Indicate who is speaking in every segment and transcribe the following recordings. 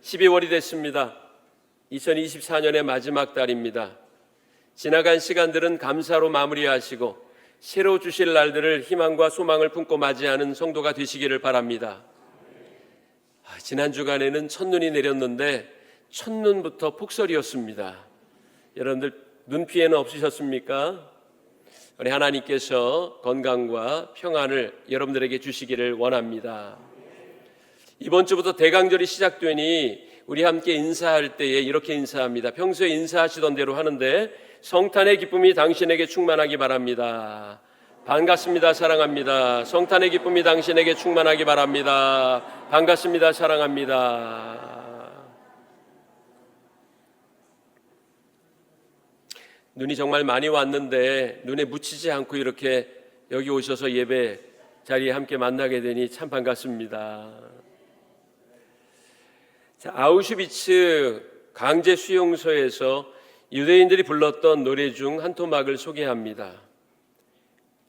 Speaker 1: 12월이 됐습니다. 2024년의 마지막 달입니다. 지나간 시간들은 감사로 마무리하시고 새로 주실 날들을 희망과 소망을 품고 맞이하는 성도가 되시기를 바랍니다. 지난 주간에는 첫눈이 내렸는데 첫눈부터 폭설이었습니다. 여러분들 눈 피해는 없으셨습니까? 우리 하나님께서 건강과 평안을 여러분들에게 주시기를 원합니다. 이번 주부터 대강절이 시작되니 우리 함께 인사할 때에 이렇게 인사합니다. 평소에 인사하시던 대로 하는데 성탄의 기쁨이 당신에게 충만하기 바랍니다. 반갑습니다. 사랑합니다. 성탄의 기쁨이 당신에게 충만하기 바랍니다. 반갑습니다. 사랑합니다. 눈이 정말 많이 왔는데 눈에 묻히지 않고 이렇게 여기 오셔서 예배 자리에 함께 만나게 되니 참 반갑습니다. 아우슈비츠 강제 수용소에서 유대인들이 불렀던 노래 중 한 토막을 소개합니다.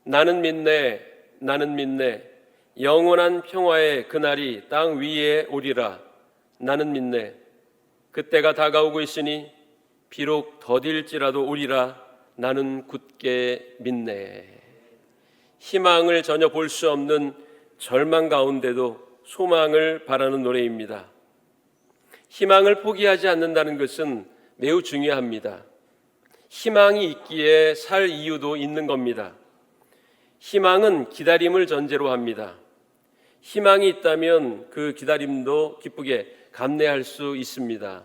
Speaker 1: 나는 믿네, 나는 믿네, 영원한 평화의 그날이 땅 위에 오리라. 나는 믿네, 그때가 다가오고 있으니 비록 더딜지라도 오리라. 나는 굳게 믿네. 희망을 전혀 볼 수 없는 절망 가운데도 소망을 바라는 노래입니다. 희망을 포기하지 않는다는 것은 매우 중요합니다. 희망이 있기에 살 이유도 있는 겁니다. 희망은 기다림을 전제로 합니다. 희망이 있다면 그 기다림도 기쁘게 감내할 수 있습니다.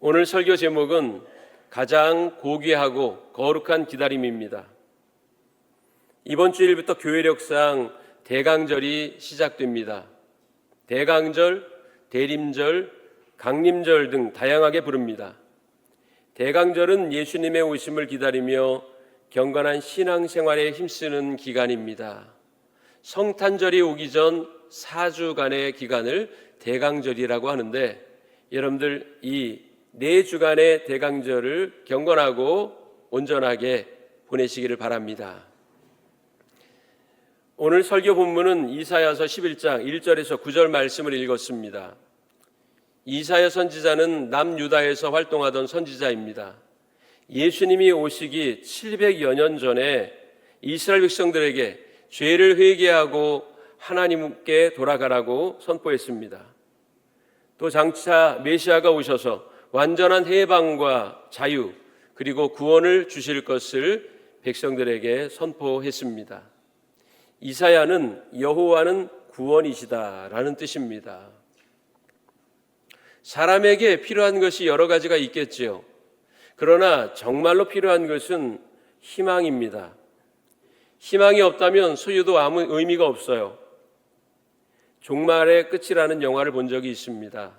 Speaker 1: 오늘 설교 제목은 가장 고귀하고 거룩한 기다림입니다. 이번 주일부터 교회력상 대강절이 시작됩니다. 대강절, 대림절, 강림절 등 다양하게 부릅니다. 대강절은 예수님의 오심을 기다리며 경건한 신앙생활에 힘쓰는 기간입니다. 성탄절이 오기 전 4주간의 기간을 대강절이라고 하는데 여러분들 이 4주간의 대강절을 경건하고 온전하게 보내시기를 바랍니다. 오늘 설교 본문은 이사야서 11장 1절에서 9절 말씀을 읽었습니다. 이사야 선지자는 남유다에서 활동하던 선지자입니다. 예수님이 오시기 700여 년 전에 이스라엘 백성들에게 죄를 회개하고 하나님께 돌아가라고 선포했습니다. 또 장차 메시아가 오셔서 완전한 해방과 자유 그리고 구원을 주실 것을 백성들에게 선포했습니다. 이사야는 여호와는 구원이시다라는 뜻입니다. 사람에게 필요한 것이 여러 가지가 있겠지요. 그러나 정말로 필요한 것은 희망입니다. 희망이 없다면 소유도 아무 의미가 없어요. 종말의 끝이라는 영화를 본 적이 있습니다.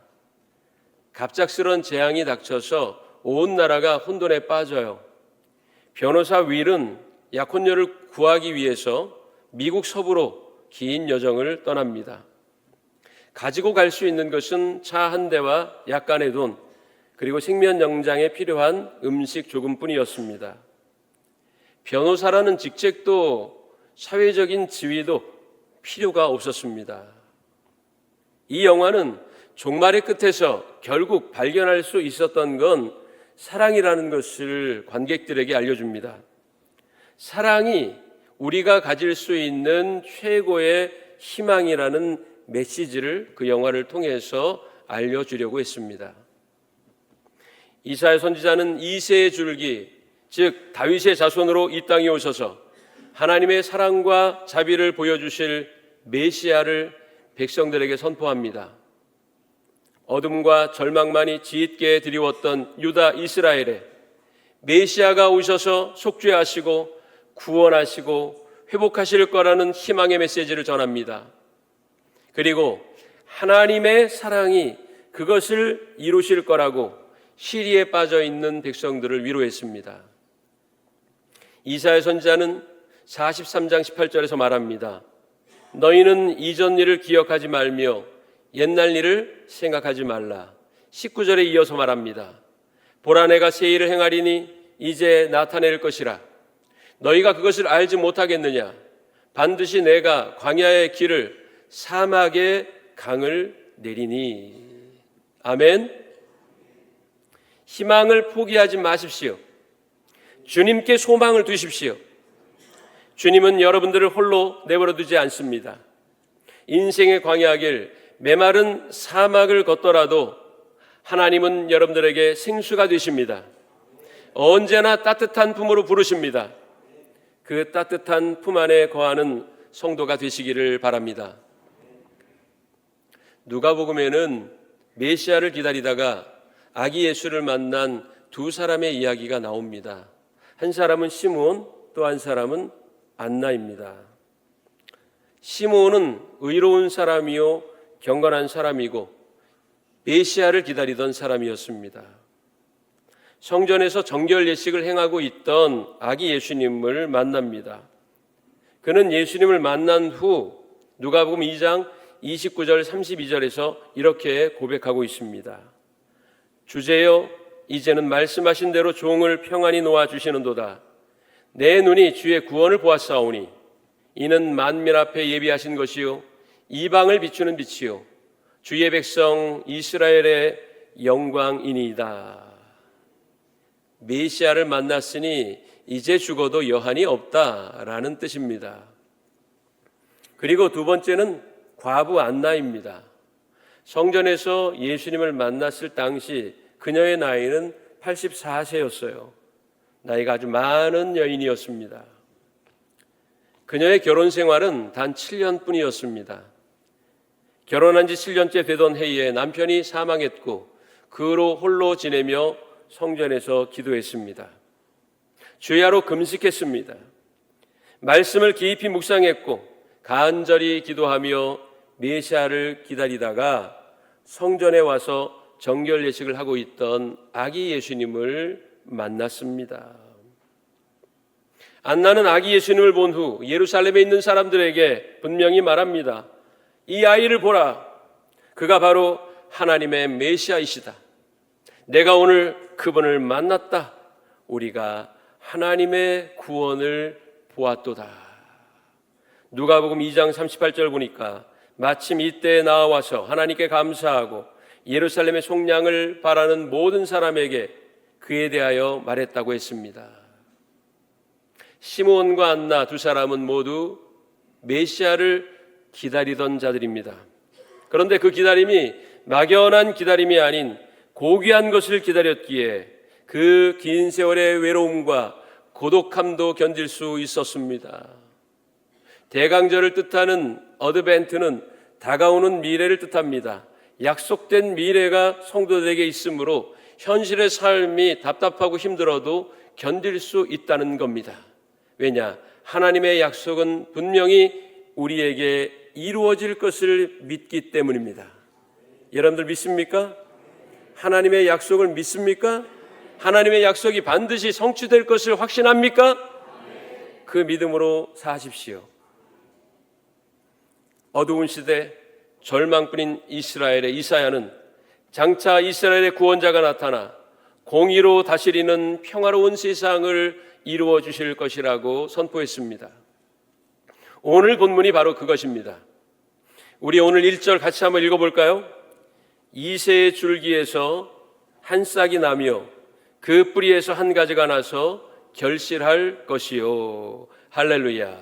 Speaker 1: 갑작스런 재앙이 닥쳐서 온 나라가 혼돈에 빠져요. 변호사 윌은 약혼녀를 구하기 위해서 미국 서부로 긴 여정을 떠납니다. 가지고 갈 수 있는 것은 차 한 대와 약간의 돈, 그리고 생면영장에 필요한 음식 조금뿐이었습니다. 변호사라는 직책도 사회적인 지위도 필요가 없었습니다. 이 영화는 종말의 끝에서 결국 발견할 수 있었던 건 사랑이라는 것을 관객들에게 알려줍니다. 사랑이 우리가 가질 수 있는 최고의 희망이라는 메시지를 그 영화를 통해서 알려주려고 했습니다. 이사야 선지자는 2세의 줄기, 즉 다윗의 자손으로 이 땅에 오셔서 하나님의 사랑과 자비를 보여주실 메시아를 백성들에게 선포합니다. 어둠과 절망만이 짙게 드리웠던 유다 이스라엘에 메시아가 오셔서 속죄하시고 구원하시고 회복하실 거라는 희망의 메시지를 전합니다. 그리고 하나님의 사랑이 그것을 이루실 거라고 시리에 빠져 있는 백성들을 위로했습니다. 이사야 선지자는 43장 18절에서 말합니다. 너희는 이전 일을 기억하지 말며 옛날 일을 생각하지 말라. 19절에 이어서 말합니다. 보라 내가 새 일을 행하리니 이제 나타낼 것이라. 너희가 그것을 알지 못하겠느냐? 반드시 내가 광야의 길을 사막의 강을 내리니. 아멘. 희망을 포기하지 마십시오. 주님께 소망을 두십시오. 주님은 여러분들을 홀로 내버려 두지 않습니다. 인생의 광야길, 메마른 사막을 걷더라도 하나님은 여러분들에게 생수가 되십니다. 언제나 따뜻한 품으로 부르십니다. 그 따뜻한 품 안에 거하는 성도가 되시기를 바랍니다. 누가복음에는 메시아를 기다리다가 아기 예수를 만난 두 사람의 이야기가 나옵니다. 한 사람은 시므온, 또 한 사람은 안나입니다. 시므온은 의로운 사람이요 경건한 사람이고 메시아를 기다리던 사람이었습니다. 성전에서 정결 예식을 행하고 있던 아기 예수님을 만납니다. 그는 예수님을 만난 후 누가복음 2장 29절 32절에서 이렇게 고백하고 있습니다. 주제여, 이제는 말씀하신 대로 종을 평안히 놓아주시는도다. 내 눈이 주의 구원을 보았사오니 이는 만민 앞에 예비하신 것이요 이방을 비추는 빛이요 주의 백성 이스라엘의 영광이니이다. 메시아를 만났으니 이제 죽어도 여한이 없다라는 뜻입니다. 그리고 두 번째는 과부 안나입니다. 성전에서 예수님을 만났을 당시 그녀의 나이는 84세였어요. 나이가 아주 많은 여인이었습니다. 그녀의 결혼 생활은 단 7년뿐이었습니다. 결혼한 지 7년째 되던 해에 남편이 사망했고 그 후로 홀로 지내며 성전에서 기도했습니다. 주야로 금식했습니다. 말씀을 깊이 묵상했고 간절히 기도하며 메시아를 기다리다가 성전에 와서 정결 예식을 하고 있던 아기 예수님을 만났습니다. 안나는 아기 예수님을 본 후 예루살렘에 있는 사람들에게 분명히 말합니다. 이 아이를 보라. 그가 바로 하나님의 메시아이시다. 내가 오늘 그분을 만났다. 우리가 하나님의 구원을 보았도다. 누가복음 2장 38절 보니까 마침 이때에 나와서 하나님께 감사하고 예루살렘의 속량을 바라는 모든 사람에게 그에 대하여 말했다고 했습니다. 시므온과 안나 두 사람은 모두 메시아를 기다리던 자들입니다. 그런데 그 기다림이 막연한 기다림이 아닌 고귀한 것을 기다렸기에 그 긴 세월의 외로움과 고독함도 견딜 수 있었습니다. 대강절을 뜻하는 어드벤트는 다가오는 미래를 뜻합니다. 약속된 미래가 성도들에게 있으므로 현실의 삶이 답답하고 힘들어도 견딜 수 있다는 겁니다. 왜냐? 하나님의 약속은 분명히 우리에게 이루어질 것을 믿기 때문입니다. 여러분들 믿습니까? 하나님의 약속을 믿습니까? 하나님의 약속이 반드시 성취될 것을 확신합니까? 그 믿음으로 사십시오. 어두운 시대 절망뿐인 이스라엘의 이사야는 장차 이스라엘의 구원자가 나타나 공의로 다스리는 평화로운 세상을 이루어 주실 것이라고 선포했습니다. 오늘 본문이 바로 그것입니다. 우리 오늘 1절 같이 한번 읽어볼까요? 이새의 줄기에서 한 싹이 나며 그 뿌리에서 한 가지가 나서 결실할 것이요. 할렐루야.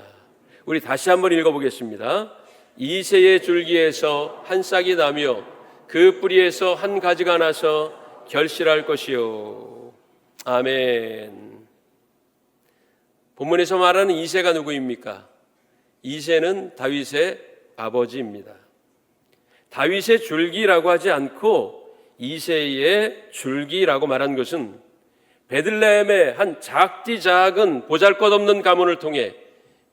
Speaker 1: 우리 다시 한번 읽어보겠습니다. 이새의 줄기에서 한 싹이 나며 그 뿌리에서 한 가지가 나서 결실할 것이요. 아멘. 본문에서 말하는 이새가 누구입니까? 이새는 다윗의 아버지입니다. 다윗의 줄기라고 하지 않고 이새의 줄기라고 말한 것은 베들레헴의 한 작디 작은 보잘것없는 가문을 통해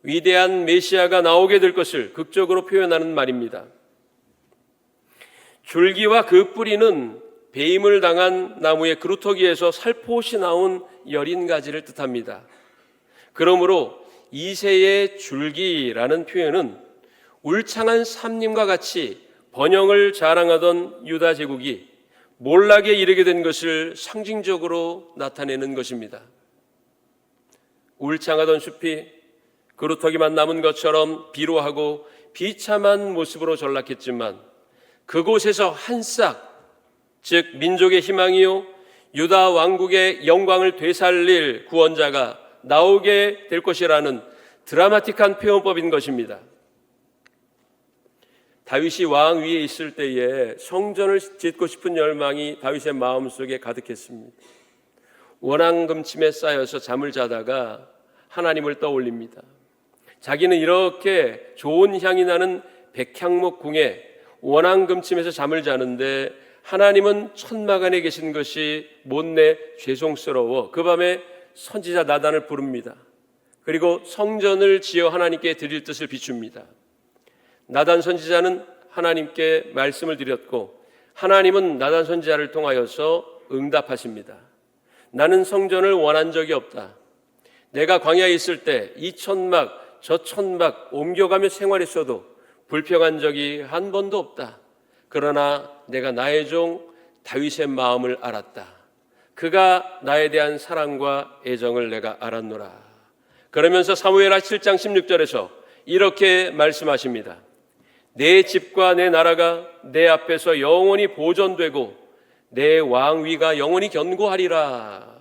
Speaker 1: 위대한 메시아가 나오게 될 것을 극적으로 표현하는 말입니다. 줄기와 그 뿌리는 배임을 당한 나무의 그루터기에서 살포시 나온 여린 가지를 뜻합니다. 그러므로 이새의 줄기라는 표현은 울창한 삼림과 같이 번영을 자랑하던 유다 제국이 몰락에 이르게 된 것을 상징적으로 나타내는 것입니다. 울창하던 숲이 그루터기만 남은 것처럼 비루하고 비참한 모습으로 전락했지만 그곳에서 한 싹 즉 민족의 희망이요 유다 왕국의 영광을 되살릴 구원자가 나오게 될 것이라는 드라마틱한 표현법인 것입니다. 다윗이 왕 위에 있을 때에 성전을 짓고 싶은 열망이 다윗의 마음속에 가득했습니다. 원앙금침에 쌓여서 잠을 자다가 하나님을 떠올립니다. 자기는 이렇게 좋은 향이 나는 백향목 궁에 원앙금침에서 잠을 자는데 하나님은 천막안에 계신 것이 못내 죄송스러워 그 밤에 선지자 나단을 부릅니다. 그리고 성전을 지어 하나님께 드릴 뜻을 비춥니다. 나단 선지자는 하나님께 말씀을 드렸고 하나님은 나단 선지자를 통하여서 응답하십니다. 나는 성전을 원한 적이 없다. 내가 광야에 있을 때 이 천막 저 천막 옮겨가며 생활했어도 불평한 적이 한 번도 없다. 그러나 내가 나의 종 다윗의 마음을 알았다. 그가 나에 대한 사랑과 애정을 내가 알았노라. 그러면서 사무엘하 7장 16절에서 이렇게 말씀하십니다. 내 집과 내 나라가 내 앞에서 영원히 보존되고 내 왕위가 영원히 견고하리라.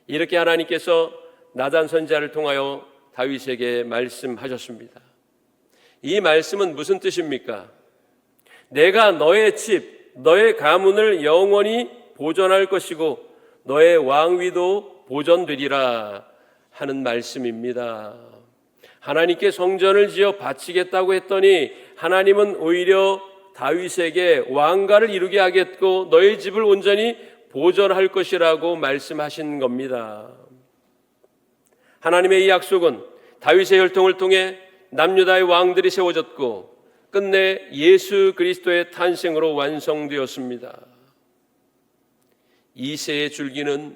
Speaker 1: 이렇게 하나님께서 나단 선지자를 통하여 다윗에게 말씀하셨습니다. 이 말씀은 무슨 뜻입니까? 내가 너의 집, 너의 가문을 영원히 보존할 것이고 너의 왕위도 보존되리라 하는 말씀입니다. 하나님께 성전을 지어 바치겠다고 했더니 하나님은 오히려 다윗에게 왕가를 이루게 하겠고 너의 집을 온전히 보존할 것이라고 말씀하신 겁니다. 하나님의 이 약속은 다윗의 혈통을 통해 남유다의 왕들이 세워졌고 끝내 예수 그리스도의 탄생으로 완성되었습니다. 이새의 줄기는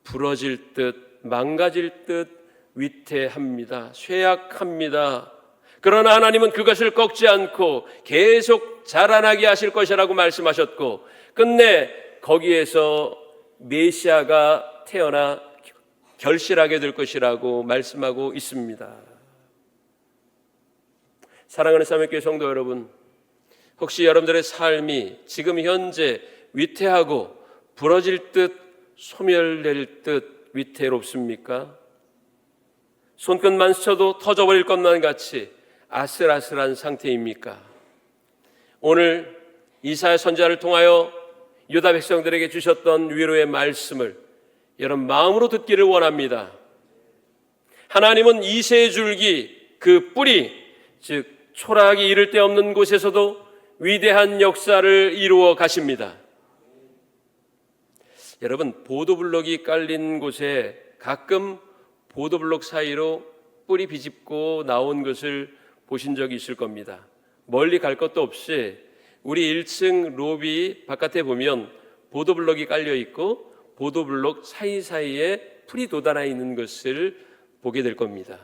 Speaker 1: 부러질 듯 망가질 듯 위태합니다. 쇠약합니다. 그러나 하나님은 그것을 꺾지 않고 계속 자라나게 하실 것이라고 말씀하셨고 끝내 거기에서 메시아가 태어나 결실하게 될 것이라고 말씀하고 있습니다. 사랑하는 사명교회 성도 여러분, 혹시 여러분들의 삶이 지금 현재 위태하고 부러질 듯 소멸될 듯 위태롭습니까? 손끝만 스쳐도 터져버릴 것만 같이 아슬아슬한 상태입니까? 오늘 이사야 선지자를 통하여 유다 백성들에게 주셨던 위로의 말씀을 여러분 마음으로 듣기를 원합니다. 하나님은 이새의 줄기, 그 뿌리, 즉 초라하기 이를 데 없는 곳에서도 위대한 역사를 이루어 가십니다. 여러분, 보도블록이 깔린 곳에 가끔 보도블록 사이로 뿌리 비집고 나온 것을 보신 적이 있을 겁니다. 멀리 갈 것도 없이 우리 1층 로비 바깥에 보면 보도블록이 깔려 있고 보도블록 사이사이에 풀이 돋아나 있는 것을 보게 될 겁니다.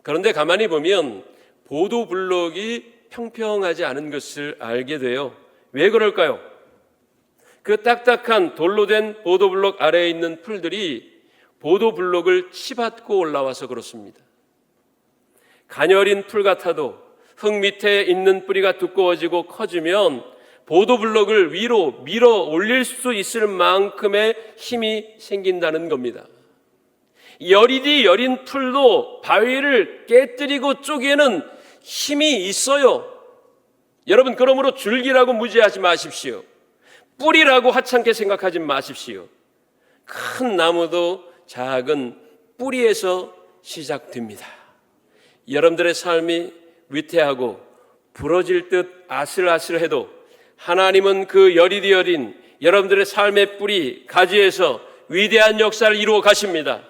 Speaker 1: 그런데 가만히 보면 보도블록이 평평하지 않은 것을 알게 돼요. 왜 그럴까요? 그 딱딱한 돌로 된 보도블록 아래에 있는 풀들이 보도블록을 치받고 올라와서 그렇습니다. 가녀린 풀 같아도 흙 밑에 있는 뿌리가 두꺼워지고 커지면 보도블록을 위로 밀어 올릴 수 있을 만큼의 힘이 생긴다는 겁니다. 여리디 여린 풀도 바위를 깨뜨리고 쪼개는 힘이 있어요. 여러분, 그러므로 줄기라고 무지하지 마십시오. 뿌리라고 하찮게 생각하지 마십시오. 큰 나무도 작은 뿌리에서 시작됩니다. 여러분들의 삶이 위태하고 부러질 듯 아슬아슬해도 하나님은 그 여리디 여린 여러분들의 삶의 뿌리, 가지에서 위대한 역사를 이루어 가십니다.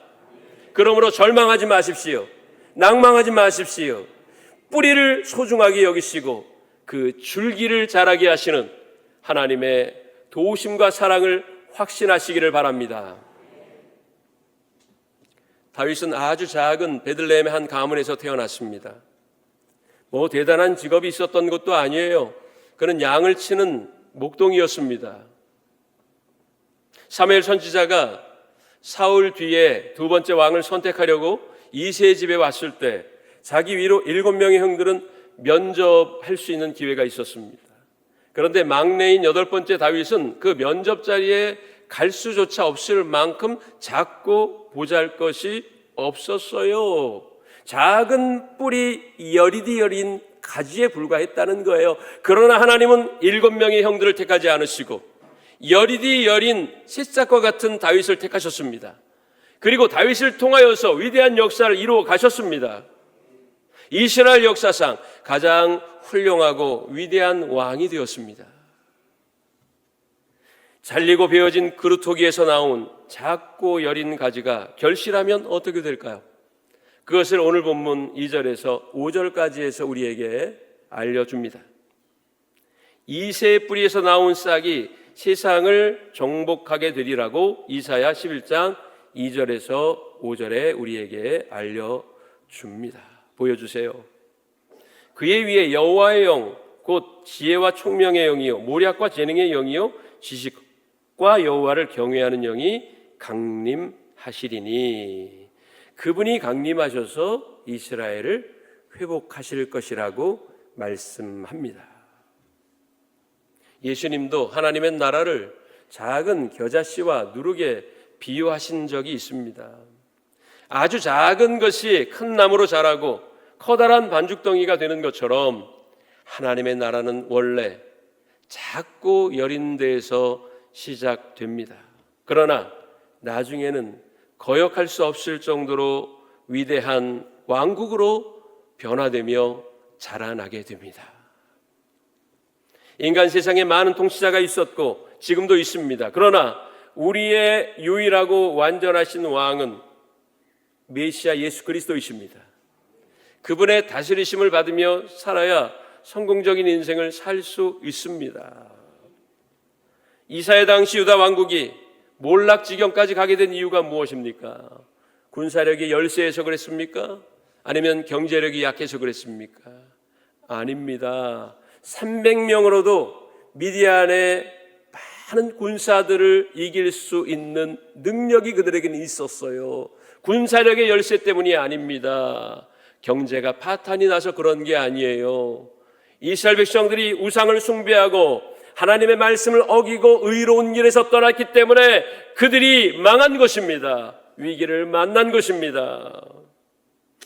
Speaker 1: 그러므로 절망하지 마십시오. 낭망하지 마십시오. 뿌리를 소중하게 여기시고 그 줄기를 자라게 하시는 하나님의 도우심과 사랑을 확신하시기를 바랍니다. 다윗은 아주 작은 베들레헴의 한 가문에서 태어났습니다. 뭐 대단한 직업이 있었던 것도 아니에요. 그는 양을 치는 목동이었습니다. 사무엘 선지자가 사울 뒤에 두 번째 왕을 선택하려고 이새의 집에 왔을 때 자기 위로 7명의 형들은 면접할 수 있는 기회가 있었습니다. 그런데 막내인 8번째 다윗은 그 면접 자리에 갈 수조차 없을 만큼 작고 보잘것이 없었어요. 작은 뿔이 여리디 여린 가지에 불과했다는 거예요. 그러나 하나님은 7명의 형들을 택하지 않으시고 여리디 여린 새싹과 같은 다윗을 택하셨습니다. 그리고 다윗을 통하여서 위대한 역사를 이루어 가셨습니다. 이스라엘 역사상 가장 훌륭하고 위대한 왕이 되었습니다. 잘리고 베어진 그루터기에서 나온 작고 여린 가지가 결실하면 어떻게 될까요? 그것을 오늘 본문 2절에서 5절까지에서 우리에게 알려줍니다. 이새의 뿌리에서 나온 싹이 세상을 정복하게 되리라고 이사야 11장 2절에서 5절에 우리에게 알려줍니다. 보여주세요. 그의 위에 여호와의 영, 곧 지혜와 총명의 영이요 모략과 재능의 영이요 지식과 여호와를 경외하는 영이 강림하시리니, 그분이 강림하셔서 이스라엘을 회복하실 것이라고 말씀합니다. 예수님도 하나님의 나라를 작은 겨자씨와 누룩에 비유하신 적이 있습니다. 아주 작은 것이 큰 나무로 자라고 커다란 반죽덩이가 되는 것처럼 하나님의 나라는 원래 작고 여린 데에서 시작됩니다. 그러나 나중에는 거역할 수 없을 정도로 위대한 왕국으로 변화되며 자라나게 됩니다. 인간 세상에 많은 통치자가 있었고 지금도 있습니다. 그러나 우리의 유일하고 완전하신 왕은 메시아 예수 그리스도이십니다. 그분의 다스리심을 받으며 살아야 성공적인 인생을 살 수 있습니다. 이사야 당시 유다 왕국이 몰락지경까지 가게 된 이유가 무엇입니까? 군사력이 열세해서 그랬습니까? 아니면 경제력이 약해서 그랬습니까? 아닙니다. 300명으로도 미디안의 많은 군사들을 이길 수 있는 능력이 그들에게는 있었어요. 군사력의 열세 때문이 아닙니다. 경제가 파탄이 나서 그런 게 아니에요. 이스라엘 백성들이 우상을 숭배하고 하나님의 말씀을 어기고 의로운 길에서 떠났기 때문에 그들이 망한 것입니다. 위기를 만난 것입니다.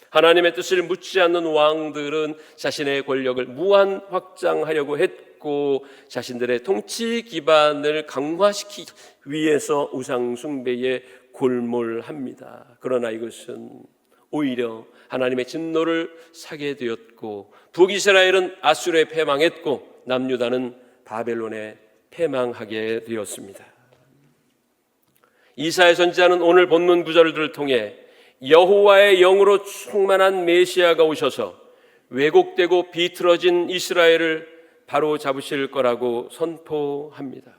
Speaker 1: 하나님의 뜻을 묻지 않는 왕들은 자신의 권력을 무한 확장하려고 했고 자신들의 통치 기반을 강화시키기 위해서 우상 숭배에 골몰합니다. 그러나 이것은 오히려 하나님의 진노를 사게 되었고 북이스라엘은 아수르에 패망했고 남유다는 바벨론에 패망하게 되었습니다. 이사야 선지자는 오늘 본문 구절들을 통해 여호와의 영으로 충만한 메시아가 오셔서 왜곡되고 비틀어진 이스라엘을 바로 잡으실 거라고 선포합니다.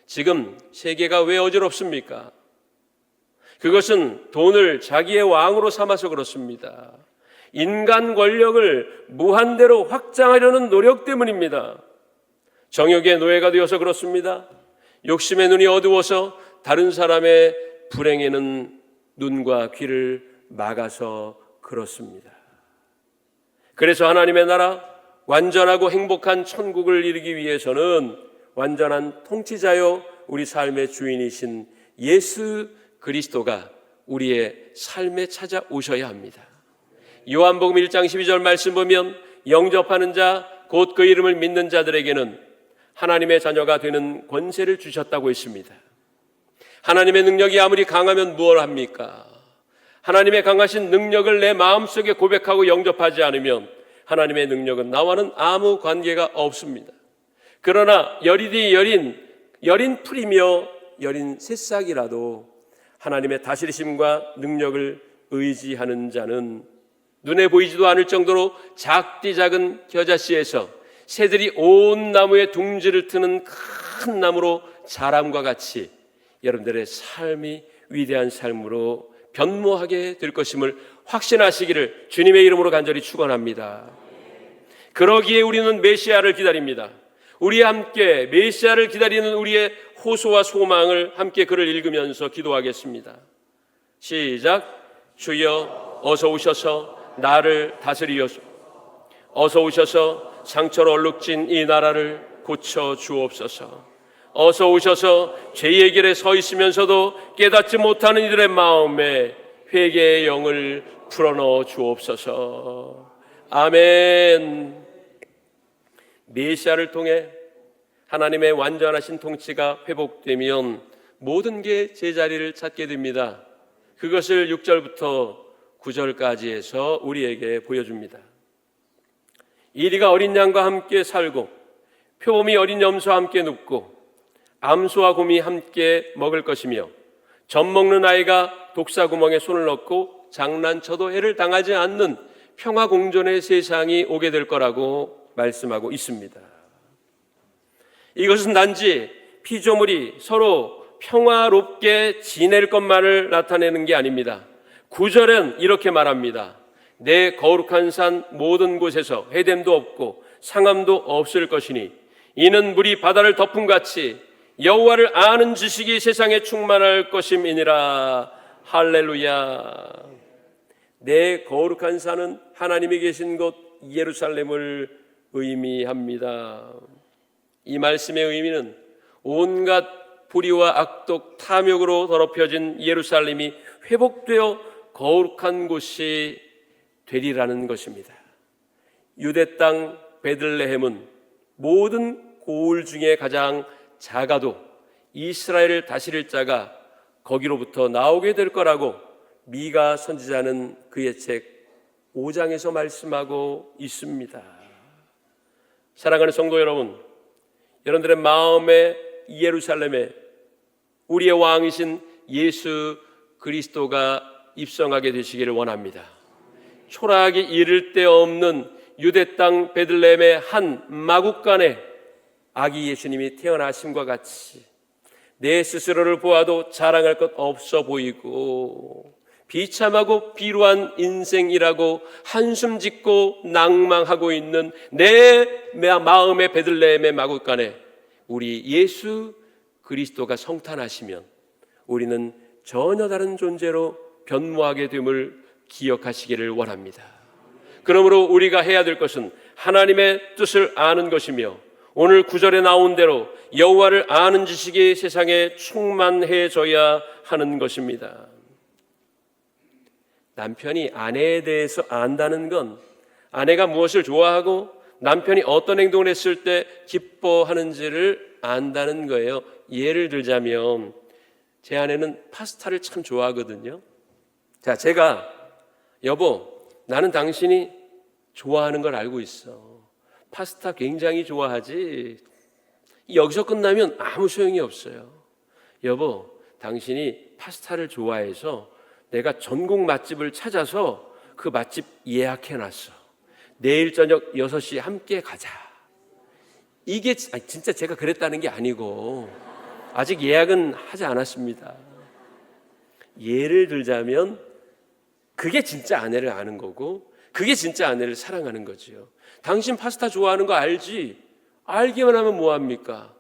Speaker 1: 지금 세계가 왜 어지럽습니까? 그것은 돈을 자기의 왕으로 삼아서 그렇습니다. 인간 권력을 무한대로 확장하려는 노력 때문입니다. 정욕의 노예가 되어서 그렇습니다. 욕심의 눈이 어두워서 다른 사람의 불행에는 눈과 귀를 막아서 그렇습니다. 그래서 하나님의 나라, 완전하고 행복한 천국을 이루기 위해서는 완전한 통치자요 우리 삶의 주인이신 예수 그리스도가 우리의 삶에 찾아오셔야 합니다. 요한복음 1장 12절 말씀 보면 영접하는 자, 곧 그 이름을 믿는 자들에게는 하나님의 자녀가 되는 권세를 주셨다고 했습니다. 하나님의 능력이 아무리 강하면 무엇을 합니까? 하나님의 강하신 능력을 내 마음속에 고백하고 영접하지 않으면 하나님의 능력은 나와는 아무 관계가 없습니다. 그러나 여리디 여린 풀이며 여린 새싹이라도 하나님의 다스리심과 능력을 의지하는 자는 눈에 보이지도 않을 정도로 작디 작은 겨자씨에서 새들이 온 나무에 둥지를 트는 큰 나무로 자람과 같이 여러분들의 삶이 위대한 삶으로 변모하게 될 것임을 확신하시기를 주님의 이름으로 간절히 축원합니다. 그러기에 우리는 메시아를 기다립니다. 우리 함께 메시아를 기다리는 우리의 호소와 소망을 함께 글을 읽으면서 기도하겠습니다. 시작. 주여 어서 오셔서 나를 다스리소서. 어서 오셔서 상처로 얼룩진 이 나라를 고쳐 주옵소서. 어서 오셔서 죄의 길에 서 있으면서도 깨닫지 못하는 이들의 마음에 회개의 영을 풀어넣어 주옵소서. 아멘. 메시아를 통해 하나님의 완전하신 통치가 회복되면 모든 게 제자리를 찾게 됩니다. 그것을 6절부터 9절까지 해서 우리에게 보여줍니다. 이리가 어린 양과 함께 살고 표범이 어린 염소와 함께 눕고 암소와 곰이 함께 먹을 것이며 젖 먹는 아이가 독사구멍에 손을 넣고 장난쳐도 해를 당하지 않는 평화공존의 세상이 오게 될 거라고 말씀하고 있습니다. 이것은 단지 피조물이 서로 평화롭게 지낼 것만을 나타내는 게 아닙니다. 9절은 이렇게 말합니다. 내 거룩한 산 모든 곳에서 해됨도 없고 상함도 없을 것이니 이는 물이 바다를 덮음같이 여호와를 아는 지식이 세상에 충만할 것임이니라. 할렐루야. 내 거룩한 산은 하나님이 계신 곳 예루살렘을 의미합니다. 이 말씀의 의미는 온갖 불의와 악독 탐욕으로 더럽혀진 예루살렘이 회복되어 거룩한 곳이 되리라는 것입니다. 유대 땅 베들레헴은 모든 고을 중에 가장 작아도 이스라엘을 다스릴 자가 거기로부터 나오게 될 거라고 미가 선지자는 그의 책 5장에서 말씀하고 있습니다. 사랑하는 성도 여러분, 여러분들의 마음에 예루살렘에 우리의 왕이신 예수 그리스도가 입성하게 되시기를 원합니다. 초라하기 이를 데 없는 유대 땅 베들레헴의 한 마국간에 아기 예수님이 태어나심과 같이 내 스스로를 보아도 자랑할 것 없어 보이고 비참하고 비루한 인생이라고 한숨 짓고 낭망하고 있는 내 마음의 베들레헴의 마국간에 우리 예수 그리스도가 성탄하시면 우리는 전혀 다른 존재로 변모하게 됨을 기억하시기를 원합니다. 그러므로 우리가 해야 될 것은 하나님의 뜻을 아는 것이며 오늘 9절에 나온 대로 여호와를 아는 지식이 세상에 충만해져야 하는 것입니다. 남편이 아내에 대해서 안다는 건 아내가 무엇을 좋아하고 남편이 어떤 행동을 했을 때 기뻐하는지를 안다는 거예요. 예를 들자면 제 아내는 파스타를 참 좋아하거든요. 자, 제가 여보, 나는 당신이 좋아하는 걸 알고 있어. 파스타 굉장히 좋아하지. 여기서 끝나면 아무 소용이 없어요. 여보, 당신이 파스타를 좋아해서 내가 전국 맛집을 찾아서 그 맛집 예약해놨어. 내일 저녁 6시 함께 가자. 이게 진짜 제가 그랬다는 게 아니고 아직 예약은 하지 않았습니다. 예를 들자면 그게 진짜 아내를 아는 거고 그게 진짜 아내를 사랑하는 거지요. 당신 파스타 좋아하는 거 알지? 알기만 하면 뭐합니까?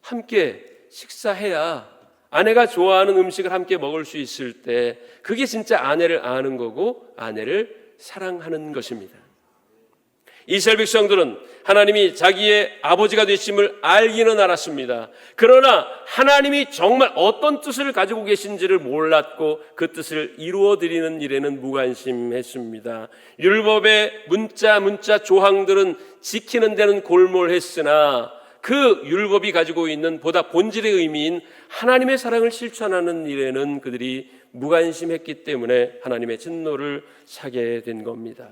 Speaker 1: 함께 식사해야 아내가 좋아하는 음식을 함께 먹을 수 있을 때 그게 진짜 아내를 아는 거고 아내를 사랑하는 것입니다. 이스라엘 백성들은 하나님이 자기의 아버지가 되심을 알기는 알았습니다. 그러나 하나님이 정말 어떤 뜻을 가지고 계신지를 몰랐고 그 뜻을 이루어드리는 일에는 무관심했습니다. 율법의 문자 조항들은 지키는 데는 골몰했으나 그 율법이 가지고 있는 보다 본질의 의미인 하나님의 사랑을 실천하는 일에는 그들이 무관심했기 때문에 하나님의 진노를 사게 된 겁니다.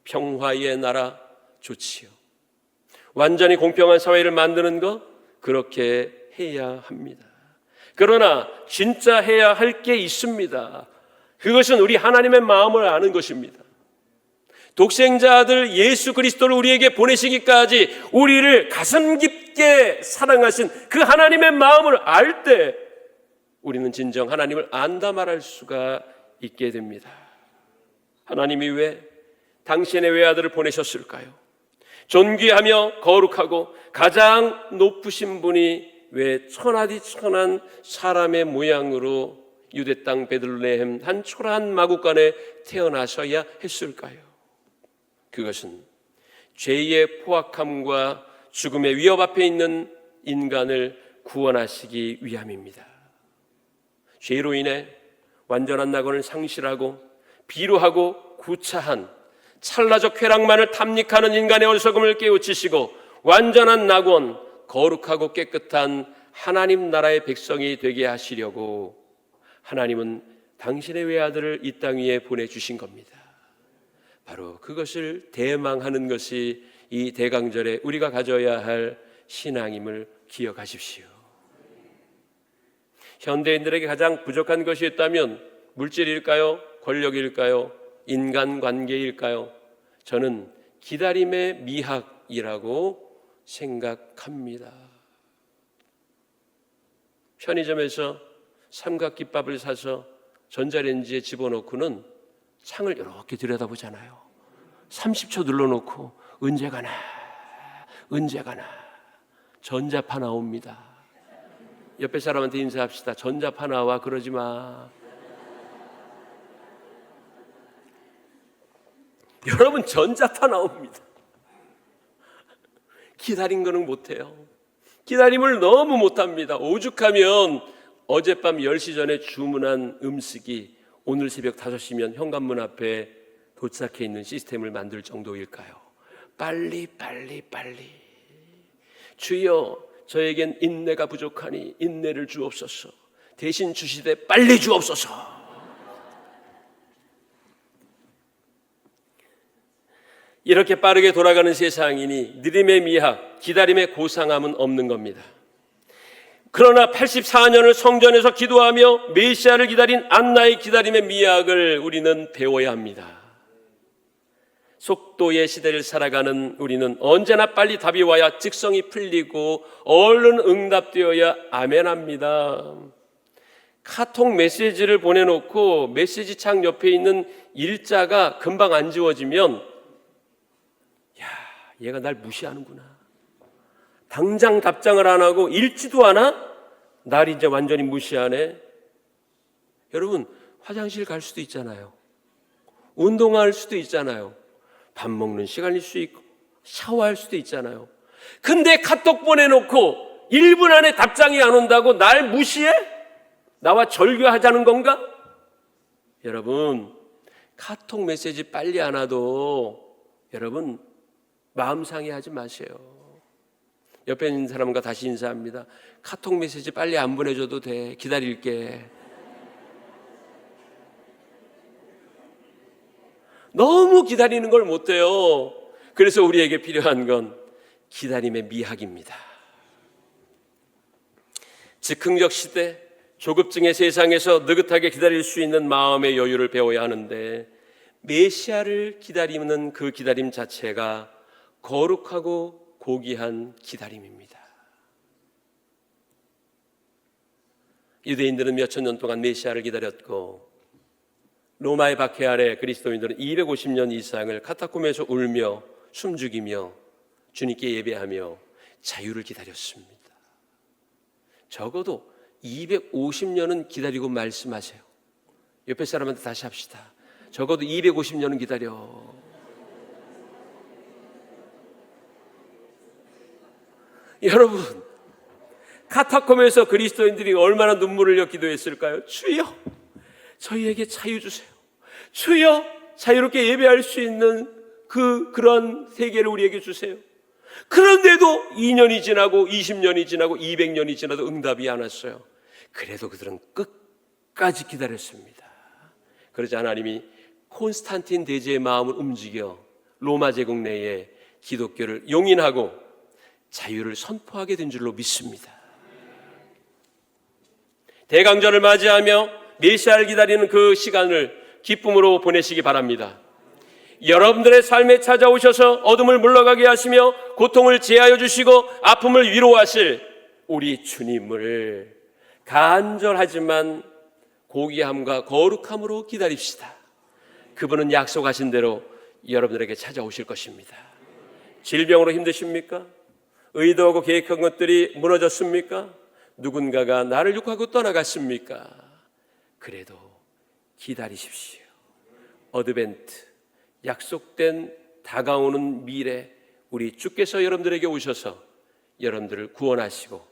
Speaker 1: 평화의 나라 좋지요. 완전히 공평한 사회를 만드는 것 그렇게 해야 합니다. 그러나 진짜 해야 할 게 있습니다. 그것은 우리 하나님의 마음을 아는 것입니다. 독생자 아들 예수 그리스도를 우리에게 보내시기까지 우리를 가슴 깊게 사랑하신 그 하나님의 마음을 알 때 우리는 진정 하나님을 안다 말할 수가 있게 됩니다. 하나님이 왜 당신의 외아들을 보내셨을까요? 존귀하며 거룩하고 가장 높으신 분이 왜 천하디 천한 사람의 모양으로 유대 땅 베들레헴 한 초라한 마국간에 태어나셔야 했을까요? 그것은 죄의 포악함과 죽음의 위협 앞에 있는 인간을 구원하시기 위함입니다. 죄로 인해 완전한 낙원을 상실하고 비루하고 구차한 찰나적 쾌락만을 탐닉하는 인간의 어리석음을 깨우치시고 완전한 낙원, 거룩하고 깨끗한 하나님 나라의 백성이 되게 하시려고 하나님은 당신의 외아들을 이 땅 위에 보내주신 겁니다. 바로 그것을 대망하는 것이 이 대강절에 우리가 가져야 할 신앙임을 기억하십시오. 현대인들에게 가장 부족한 것이 있다면 물질일까요? 권력일까요? 인간관계일까요? 저는 기다림의 미학이라고 생각합니다. 편의점에서 삼각김밥을 사서 전자레인지에 집어넣고는 창을 이렇게 들여다보잖아요. 30초 눌러놓고 언제 가나 전자파 나옵니다. 옆에 사람한테 인사합시다. 전자파 나와 그러지 마. 여러분, 전자파 나옵니다. 기다린 거는 못해요. 기다림을 너무 못합니다. 오죽하면 어젯밤 10시 전에 주문한 음식이 오늘 새벽 5시면 현관문 앞에 도착해 있는 시스템을 만들 정도일까요? 빨리 주여, 저에겐 인내가 부족하니 인내를 주옵소서. 대신 주시되 빨리 주옵소서. 이렇게 빠르게 돌아가는 세상이니 느림의 미학, 기다림의 고상함은 없는 겁니다. 그러나 84년을 성전에서 기도하며 메시아를 기다린 안나의 기다림의 미학을 우리는 배워야 합니다. 속도의 시대를 살아가는 우리는 언제나 빨리 답이 와야 직성이 풀리고 얼른 응답되어야 아멘합니다. 카톡 메시지를 보내놓고 메시지 창 옆에 있는 일자가 금방 안 지워지면 얘가 날 무시하는구나. 당장 답장을 안 하고 읽지도 않아? 날 이제 완전히 무시하네. 여러분, 화장실 갈 수도 있잖아요. 운동할 수도 있잖아요. 밥 먹는 시간일 수 있고 샤워할 수도 있잖아요. 근데 카톡 보내놓고 1분 안에 답장이 안 온다고 날 무시해? 나와 절교하자는 건가? 여러분, 카톡 메시지 빨리 안 와도 여러분 마음 상해하지 마세요. 옆에 있는 사람과 다시 인사합니다. 카톡 메시지 빨리 안 보내줘도 돼. 기다릴게. 너무 기다리는 걸 못해요. 그래서 우리에게 필요한 건 기다림의 미학입니다. 즉흥적 시대, 조급증의 세상에서 느긋하게 기다릴 수 있는 마음의 여유를 배워야 하는데 메시아를 기다리는 그 기다림 자체가 거룩하고 고귀한 기다림입니다. 유대인들은 몇천 년 동안 메시아를 기다렸고 로마의 박해 아래 그리스도인들은 250년 이상을 카타콤에서 울며 숨죽이며 주님께 예배하며 자유를 기다렸습니다. 적어도 250년은 기다리고 말씀하세요. 옆에 사람한테 다시 합시다. 적어도 250년은 기다려. 여러분, 카타콤에서 그리스도인들이 얼마나 눈물을 흘려 기도했을까요? 주여, 저희에게 자유 주세요. 주여, 자유롭게 예배할 수 있는 그런 세계를 우리에게 주세요. 그런데도 2년이 지나고 20년이 지나고 200년이 지나도 응답이 안 왔어요. 그래도 그들은 끝까지 기다렸습니다. 그러자 하나님이 콘스탄틴 대제의 마음을 움직여 로마 제국 내에 기독교를 용인하고 자유를 선포하게 된 줄로 믿습니다. 대강절을 맞이하며 메시아를 기다리는 그 시간을 기쁨으로 보내시기 바랍니다. 여러분들의 삶에 찾아오셔서 어둠을 물러가게 하시며 고통을 제하여 주시고 아픔을 위로하실 우리 주님을 간절하지만 고귀함과 거룩함으로 기다립시다. 그분은 약속하신 대로 여러분들에게 찾아오실 것입니다. 질병으로 힘드십니까? 의도하고 계획한 것들이 무너졌습니까? 누군가가 나를 욕하고 떠나갔습니까? 그래도 기다리십시오. 어드벤트, 약속된 다가오는 미래, 우리 주께서 여러분들에게 오셔서 여러분들을 구원하시고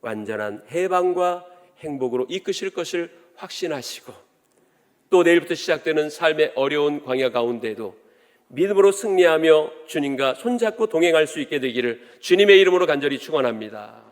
Speaker 1: 완전한 해방과 행복으로 이끄실 것을 확신하시고, 또 내일부터 시작되는 삶의 어려운 광야 가운데도 믿음으로 승리하며 주님과 손잡고 동행할 수 있게 되기를 주님의 이름으로 간절히 축원합니다.